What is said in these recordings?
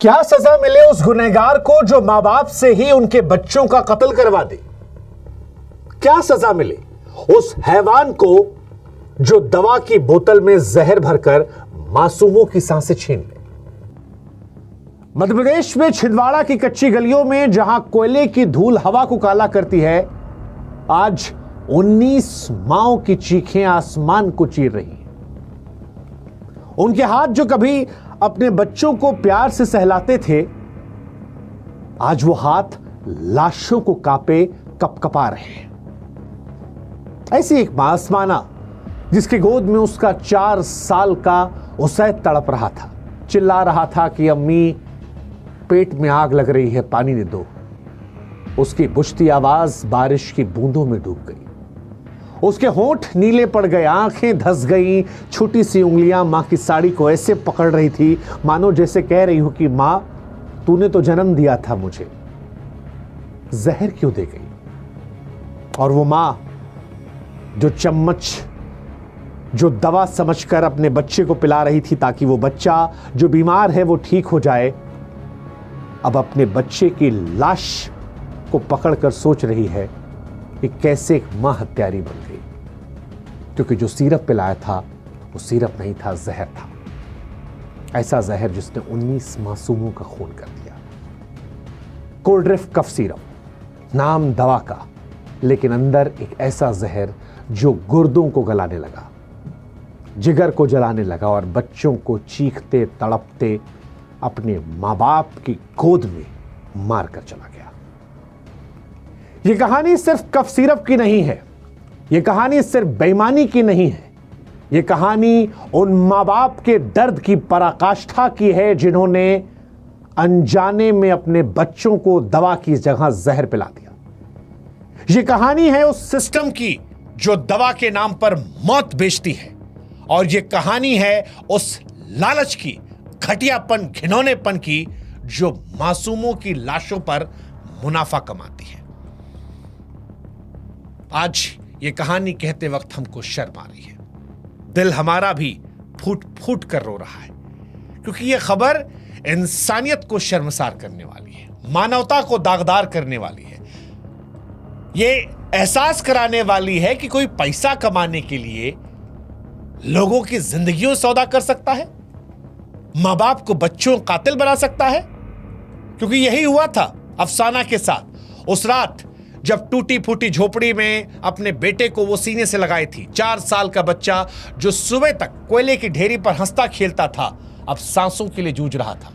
क्या सजा मिले उस गुनहगार को जो मां बाप से ही उनके बच्चों का कत्ल करवा दे? क्या सजा मिले उस हैवान को जो दवा की बोतल में जहर भरकर मासूमों की सांसें छीन ले? मध्य प्रदेश में छिंदवाड़ा की कच्ची गलियों में जहां कोयले की धूल हवा को काला करती है, आज 19 माओं की चीखें आसमान को चीर रही हैं। उनके हाथ जो कभी अपने बच्चों को प्यार से सहलाते थे, आज वो हाथ लाशों को कांपे कपकपा रहे हैं। ऐसी एक मासूमाना जिसके गोद में उसका 4 साल का उसैद तड़प रहा था, चिल्ला रहा था कि अम्मी पेट में आग लग रही है, पानी दे दो। उसकी बुझती आवाज बारिश की बूंदों में डूब गई। उसके होंठ नीले पड़ गए, आंखें धंस गई। छोटी सी उंगलियां मां की साड़ी को ऐसे पकड़ रही थी मानो जैसे कह रही हो कि मां, तूने तो जन्म दिया था, मुझे जहर क्यों दे गई? और वो मां जो चम्मच, जो दवा समझकर अपने बच्चे को पिला रही थी ताकि वो बच्चा जो बीमार है वो ठीक हो जाए, अब अपने बच्चे की लाश को पकड़कर सोच रही है कि कैसे एक मां हत्यारी बन गई, क्योंकि जो सिरप पिलाया था वो सिरप नहीं था, जहर था। ऐसा जहर जिसने 19 मासूमों का खून कर दिया। कोल्ड्रिफ्ट कफ सिरप, नाम दवा का, लेकिन अंदर एक ऐसा जहर जो गुर्दों को गलाने लगा, जिगर को जलाने लगा और बच्चों को चीखते तड़पते अपने मां बाप की गोद में मारकर चला गया। यह कहानी सिर्फ कफ सिरप की नहीं है, यह कहानी सिर्फ बेईमानी की नहीं है, यह कहानी उन मां बाप के दर्द की पराकाष्ठा की है जिन्होंने अनजाने में अपने बच्चों को दवा की जगह जहर पिला दिया। यह कहानी है उस सिस्टम की जो दवा के नाम पर मौत बेचती है, और यह कहानी है उस लालच की, घटियापन, घिनौनेपन की जो मासूमों की लाशों पर मुनाफा कमाती है। आज ये कहानी कहते वक्त हमको शर्म आ रही है, दिल हमारा भी फूट फूट कर रो रहा है, क्योंकि यह खबर इंसानियत को शर्मसार करने वाली है, मानवता को दागदार करने वाली है। यह एहसास कराने वाली है कि कोई पैसा कमाने के लिए लोगों की जिंदगियों सौदा कर सकता है, मां बाप को बच्चों कातिल बना सकता है। क्योंकि यही हुआ था अफसाना के साथ। उस रात जब टूटी फूटी झोपड़ी में अपने बेटे को वो सीने से लगाई थी, 4 साल का बच्चा जो सुबह तक कोयले की ढेरी पर हंसता खेलता था, अब सांसों के लिए जूझ रहा था।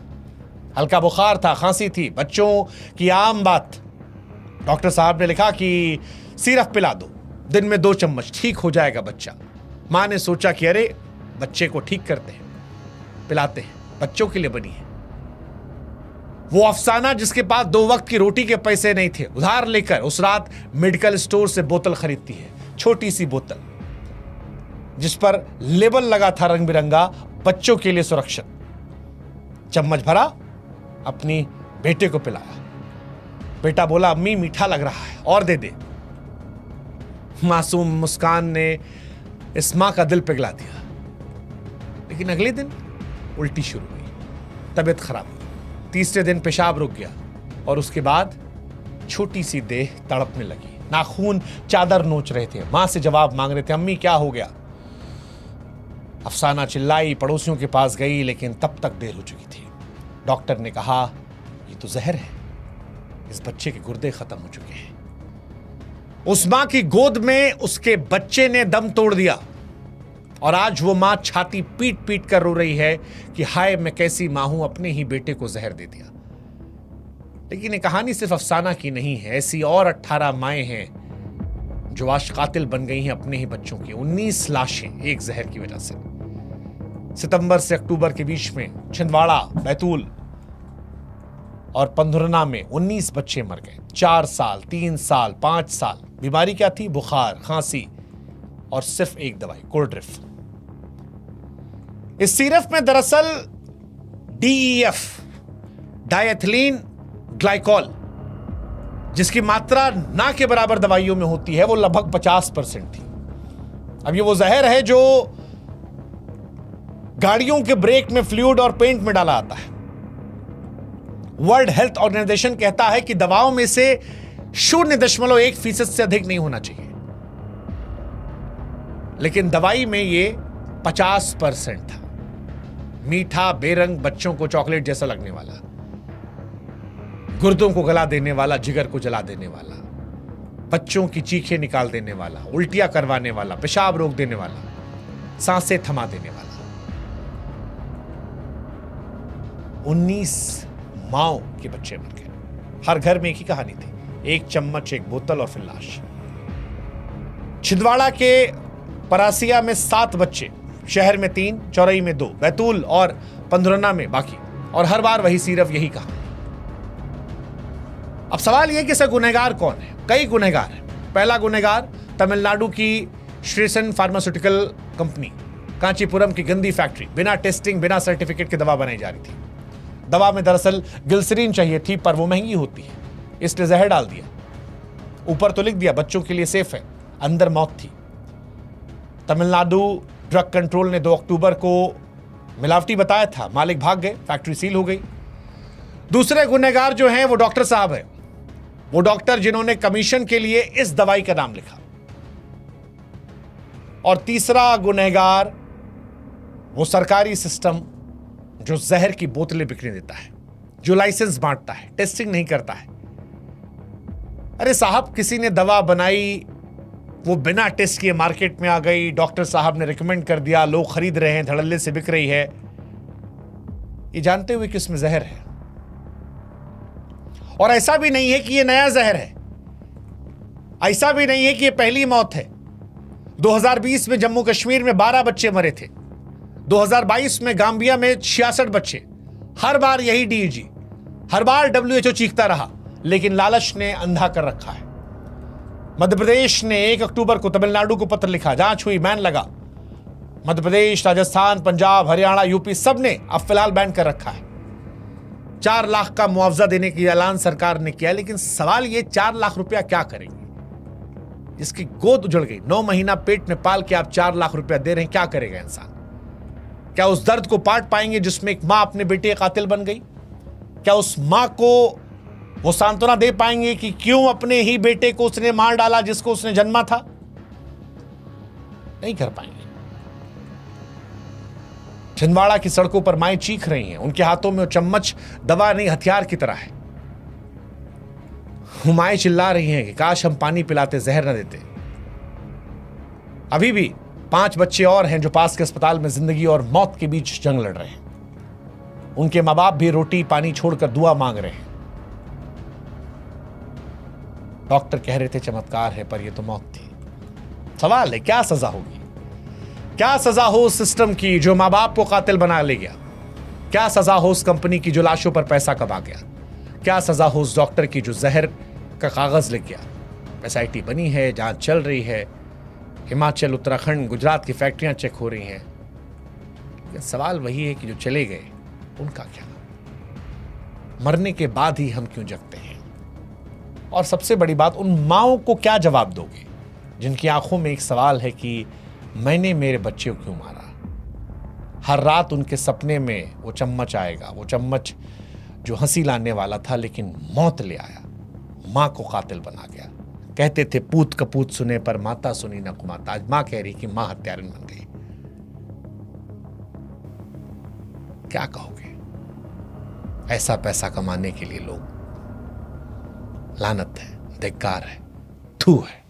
हल्का बुखार था, खांसी थी, बच्चों की आम बात। डॉक्टर साहब ने लिखा कि सिरप पिला दो, दिन में 2 चम्मच, ठीक हो जाएगा बच्चा। मां ने सोचा कि अरे बच्चे को ठीक करते हैं, पिलाते हैं, बच्चों के लिए बनी है। वो अफसाना जिसके पास 2 वक्त की रोटी के पैसे नहीं थे, उधार लेकर उस रात मेडिकल स्टोर से बोतल खरीदती है, छोटी सी बोतल जिस पर लेबल लगा था रंग बिरंगा, बच्चों के लिए सुरक्षित। चम्मच भरा, अपनी बेटे को पिलाया। बेटा बोला अम्मी मीठा लग रहा है, और दे दे। मासूम मुस्कान ने इस मां का दिल पिघला दिया। लेकिन अगले दिन उल्टी शुरू हुई, तबीयत खराब हुई, तीसरे दिन पेशाब रुक गया, और उसके बाद छोटी सी देह तड़पने लगी। नाखून चादर नोच रहे थे, मां से जवाब मांग रहे थे, अम्मी क्या हो गया? अफसाना चिल्लाई, पड़ोसियों के पास गई, लेकिन तब तक देर हो चुकी थी। डॉक्टर ने कहा ये तो जहर है, इस बच्चे के गुर्दे खत्म हो चुके हैं। उस मां की गोद में उसके बच्चे ने दम तोड़ दिया, और आज वो मां छाती पीट पीट कर रो रही है कि हाय मैं कैसी मां हूं, अपने ही बेटे को जहर दे दिया। लेकिन ये कहानी सिर्फ अफसाना की नहीं है, ऐसी और 18 माएं हैं जो आज कातिल बन गई हैं अपने ही बच्चों की। 19 लाशें एक जहर की वजह से। सितंबर से अक्टूबर के बीच में छिंदवाड़ा, बैतूल और पंधुरना में 19 बच्चे मर गए। 4 साल, 3 साल, 5 साल। बीमारी क्या थी? बुखार, खांसी, और सिर्फ एक दवाई, कोल्ड्रिफ्ट। इस सिरप में दरअसल DEF, डायथिलीन ग्लाइकॉल, जिसकी मात्रा ना के बराबर दवाइयों में होती है, वो लगभग 50% थी। अब ये वो जहर है जो गाड़ियों के ब्रेक में, फ्लूइड और पेंट में डाला आता है। वर्ल्ड हेल्थ ऑर्गेनाइजेशन कहता है कि दवाओं में से 0.1% से अधिक नहीं होना चाहिए, लेकिन दवाई में ये 50% था। मीठा, बेरंग, बच्चों को चॉकलेट जैसा लगने वाला, गुर्दों को गला देने वाला, जिगर को जला देने वाला, बच्चों की चीखें निकाल देने वाला, उल्टियां करवाने वाला, पेशाब रोक देने वाला, सांसें थमा देने वाला। 19 माओ के बच्चे मर गए। हर घर में एक ही कहानी थी, एक चम्मच, एक बोतल और फिर लाश। छिंदवाड़ा के परासिया में 7 बच्चे, शहर में 3, चौरई में 2, बैतूल और पंधुरना में बाकी, और हर बार वही सिर्फ यही कहा। अब सवाल यह कि इसका गुनहगार कौन है? कई गुनहगार हैं। पहला गुनहगार तमिलनाडु की श्रेसन फार्मास्यूटिकल कंपनी, कांचीपुरम की गंदी फैक्ट्री। बिना टेस्टिंग, बिना सर्टिफिकेट की दवा बनाई जा रही थी। दवा में दरअसल ग्लिसरीन चाहिए थी, पर वो महंगी होती है, इसलिए जहर डाल दिया। ऊपर तो लिख दिया बच्चों के लिए सेफ है, अंदर मौत थी। तमिलनाडु ड्रग कंट्रोल ने 2 अक्टूबर को मिलावटी बताया था, मालिक भाग गए, फैक्ट्री सील हो गई। दूसरे गुनहगार जो हैं वो डॉक्टर साहब हैं, वो डॉक्टर जिन्होंने कमीशन के लिए इस दवाई का नाम लिखा। और तीसरा गुनहगार वो सरकारी सिस्टम जो जहर की बोतलें बिकने देता है, जो लाइसेंस बांटता है, टेस्टिंग नहीं करता है। अरे साहब, किसी ने दवा बनाई, वो बिना टेस्ट किए मार्केट में आ गई, डॉक्टर साहब ने रिकमेंड कर दिया, लोग खरीद रहे हैं, धड़ल्ले से बिक रही है, ये जानते हुए कि इसमें जहर है। और ऐसा भी नहीं है कि ये नया जहर है, ऐसा भी नहीं है कि ये पहली मौत है। 2020 में जम्मू कश्मीर में 12 बच्चे मरे थे, 2022 में गांबिया में 66 बच्चे। हर बार यही डीईजी, हर बार WHO चीखता रहा, लेकिन लालच ने अंधा कर रखा है। मध्य प्रदेश ने 1 अक्टूबर को तमिलनाडु को पत्र लिखा, जांच हुई, बैन लगा। मध्य प्रदेश, राजस्थान, पंजाब, हरियाणा, यूपी सब ने अब फिलहाल बैन कर रखा है। 4 लाख का मुआवजा देने की ऐलान सरकार ने किया, लेकिन सवाल ये 4 लाख रुपया क्या करेंगे? जिसकी गोद उजड़ गई, 9 महीना पेट में पाल के आप 4 लाख रुपया दे रहे हैं, क्या करेगा इंसान? क्या उस दर्द को पाट पाएंगे जिसमें एक मां अपने बेटे का कातिल बन गई? क्या उस मां को वो सांत्वना दे पाएंगे कि क्यों अपने ही बेटे को उसने मार डाला जिसको उसने जन्मा था? नहीं कर पाएंगे। छिंदवाड़ा की सड़कों पर माएं चीख रही हैं, उनके हाथों में वो चम्मच दवा नहीं, हथियार की तरह है। माएं चिल्ला रही हैं कि काश हम पानी पिलाते, जहर न देते। अभी भी 5 बच्चे और हैं जो पास के अस्पताल में जिंदगी और मौत के बीच जंग लड़ रहे हैं। उनके मां बाप भी रोटी पानी छोड़कर दुआ मांग रहे हैं। डॉक्टर कह रहे थे चमत्कार है, पर यह तो मौत थी। सवाल है क्या सजा होगी? क्या सजा हो उस सिस्टम की जो मां बाप को कातिल बना ले गया? क्या सजा हो उस कंपनी की जो लाशों पर पैसा कमा गया? क्या सजा हो उस डॉक्टर की जो जहर का कागज लिख गया? SIT बनी है, जांच चल रही है, हिमाचल, उत्तराखंड, गुजरात की फैक्ट्रियां चेक हो रही हैं। लेकिन सवाल वही है कि जो चले गए उनका क्या? मरने के बाद ही हम क्यों जगते हैं? और सबसे बड़ी बात, उन माओं को क्या जवाब दोगे जिनकी आंखों में एक सवाल है कि मैंने मेरे बच्चे को क्यों मारा? हर रात उनके सपने में वो चम्मच आएगा, वो चम्मच जो हंसी लाने वाला था लेकिन मौत ले आया, मां को कातिल बना गया। कहते थे पूत कपूत सुने पर माता सुनी न कुमाता। आज मां कह रही कि मां हत्यारन बन गई। क्या कहोगे? ऐसा पैसा कमाने के लिए लोग, लानत है, धिक्कार है, थू है।